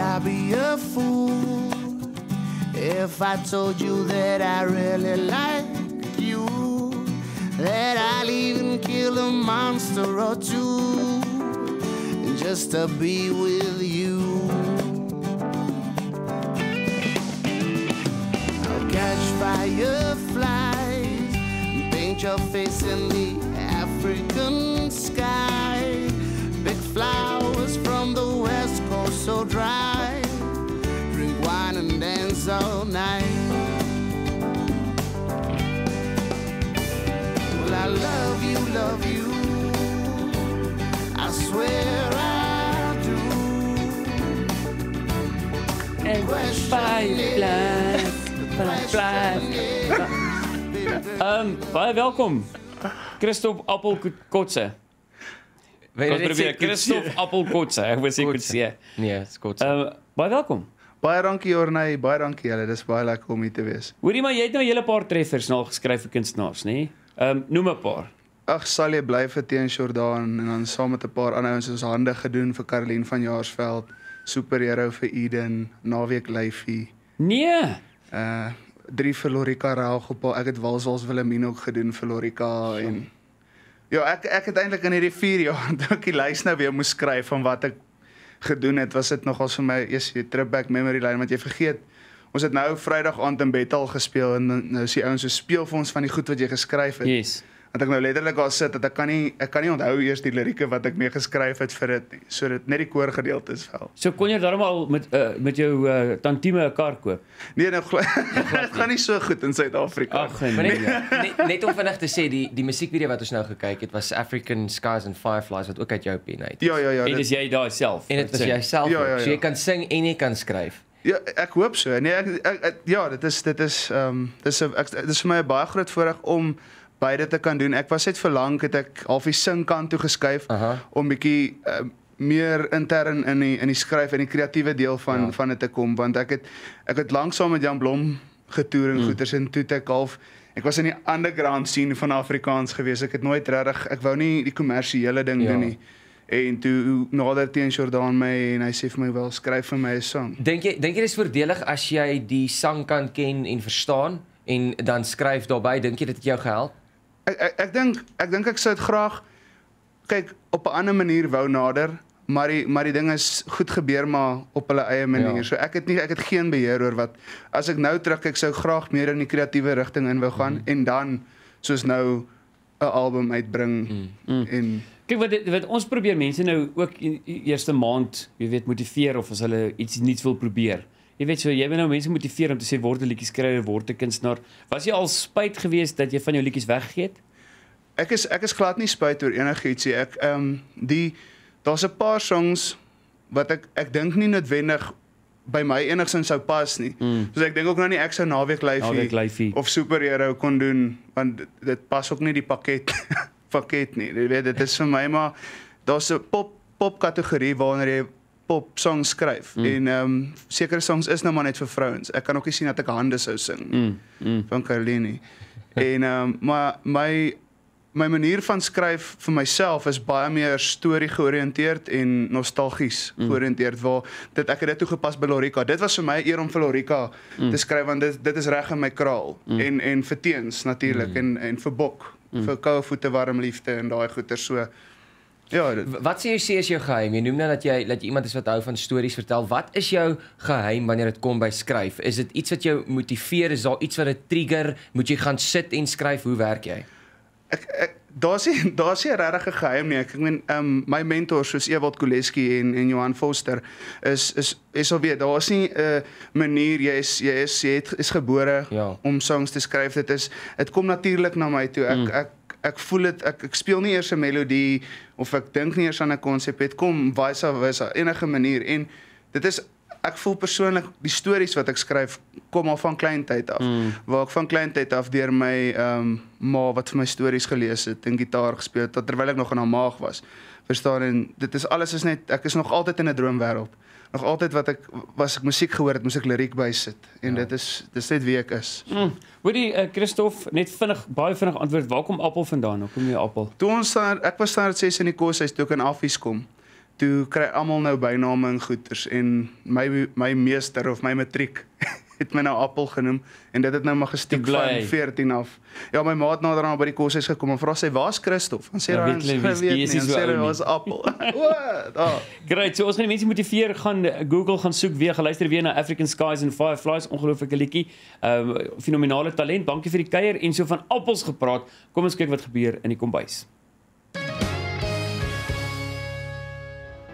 I be a fool if I told you that I really like you? That I'll even kill a monster or two just to be with you. I'll catch fireflies, paint your face in the African sky. Big flowers from the west coast so dry. Drink wine and dance all night. Well, I love you, I swear I do. En baie welkom. Christoph Appelkotse. Christoph Appelkotse, ek wou sê Kotse. Nee, dis Kotse. Baie welkom. Baie dankie Ornay, baie dankie julle. Dis baie lekker om hier te wees. Hoorie maar jy het nou 'n hele paar treffers nou geskryf vir kunstenaars, nê? Noem 'n paar. Ag, sal jy bly vir Teen Jordan en dan saam met 'n paar ander ouens ons hande gedoen vir Caroline van Jaarsveld, Superhero vir Eden, Naweek Lyfie. Nee. 3 vir Lorika Raugopal. Ek het Wals Wilhelmine ook gedoen vir Lorika en ja, ek het eintlik in hierdie 4 jaar toe ek die lys nou weer moes skryf van wat ek gedoen het, was dit nogals vir my eers 'n trip-back memory lane, want jy vergeet, ons het nou Vrydag aand in Bethel gespeel en nou is die ouens so speel vir ons van die goed wat jy geskryf het. Yes. Want ek nou letterlik daar sit dat ek kan nie onthou eers die lirieke wat ek mee geskryf het vir dit nie. So dit net die koorgedeeltes wel. So kon jy daarom al met jou tantieme 'n kar koop? Nee, nou dit gaan nie so goed in Suid-Afrika. Ag Nee. Net om vinnig te sê, die musiekvideo wat ons nou gekyk het was African Skies and Fireflies wat ook uit jou pen uit. Ja. En dis jy daar self. En dit was jy self. Ja. So jy kan sing en jy kan skryf. Ja, ek hoop so. Nee, ja, dit is vir my 'n baie groot voorreg om beide te kan doen. Ek was net vir lank het ek half die singkant toe geskuif om bietjie meer intern in die skryf en die kreatiewe deel van dit te kom, want ek het lank saam met Jan Blom getoer en goeters en toe ek was in die underground scene van Afrikaans gewees. Ek het nooit regtig, ek wou nie die kommersiële ding doen nie. En toe nader Teen Jordan my en hy sê vir my wel skryf vir my 'n sang. Dink jy dis voordelig as jy die sangkant ken en verstaan en dan skryf daarbey? Dink jy dit het jou gehelp? Ek dink ek sou dit graag kyk op 'n ander manier wou nader, maar die ding is goed gebeur maar op hulle eie manier. Ja. So ek het geen beheer oor wat as ek nou terugkyk sou graag meer in die kreatiewe rigting in wou gaan en dan soos nou 'n album uitbring en kyk wat ons probeer mense nou ook eerste maand, jy weet, motiveer of as hulle iets nuuts wil probeer. Jy weet so, jy wil nou mense motiveer om te sê word 'n liedjieskrywer, word 'n kunstenaar. Was jy al spyt geweest dat jy van jou liedjies weggegee het? Ek is glad nie spyt oor enigiets nie. Daar's 'n paar songs wat ek dink nie noodwendig by my enigsins sou pas nie. So ek dink ook nou nie ek sou Naweek Lyfie of Superhero kon doen, want dit pas ook nie die pakket nie. Jy weet, dit is vir my maar daar's 'n pop kategorie wanneer jy pop songs skryf en sekere songs is nou maar net vir vrouens. Ek kan ook nie sien dat ek hande sou sing van Caroline. En maar my manier van skryf vir myself is baie meer storie georiënteerd en nostalgies georiënteerd waar ek het dit toegepas by Lorika. Dit was vir my eer om vir Lorika te skryf want dit is reg in my kraal en vir Teens natuurlik en vir Bok, vir Koue Voete Warm Liefde en daai goeie so. Ja, wat sê jy is jou geheim? Jy noem nou dat jy iemand is wat hou van stories vertel. Wat is jou geheim wanneer dit kom by skryf? Is dit iets wat jou motiveer? Is daar iets wat dit trigger? Moet jy gaan sit en skryf? Hoe werk jy? Daar's nie regtig 'n geheim nie. Ek meen my mentors soos Ewald Koleski en Johan Foster is al weet, daar's nie 'n manier jy is gebore om songs te skryf. Dit kom natuurlik na my toe. Ek voel dit, ek speel nie eers 'n melodie of ek dink nie eers aan 'n konsep, dit kom vice versa, enige manier en dit is ek voel persoonlik die stories wat ek skryf kom al van kleintyd af. Waar ek van kleintyd af deur my ma wat vir my stories gelees het en gitaar gespeel het terwyl ek nog in haar maag was. Verstaan, en dit is alles is net ek is nog altyd in 'n droomwêreld. Nog altyd was ek musiek gehoor het, moes ek liriek bysit en dit is net wie ek is. Hoorie Christoph, net baie vinnig antwoord, waar kom Appel vandaan? Hoe kom jy Appel? Toe ek was standaard 6 in die koshuis toe ek in Affies kom. toe kry almal nou byname en goeters en my meester of my matriek het my nou Appel genoem en dit het nou maar gestiek van 14 af. Ja, my maat nader aan by die koshuis gekom en vra sy, "Waar's Christof?" En sê Ja, hy, weet hulle "Sy wie's- weet die nie." is En nie so sê hy, ou nie. "Was Appel." Wat? Ah. Great, so ons gaan die mense motiveer, gaan Google gaan soek weer, geluister weer na African Skies and Fireflies, ongelooflike liedjie. Fenominale talent. Dankie vir die kuier en so van appels gepraat. Kom ons kyk wat gebeur in die kombuis.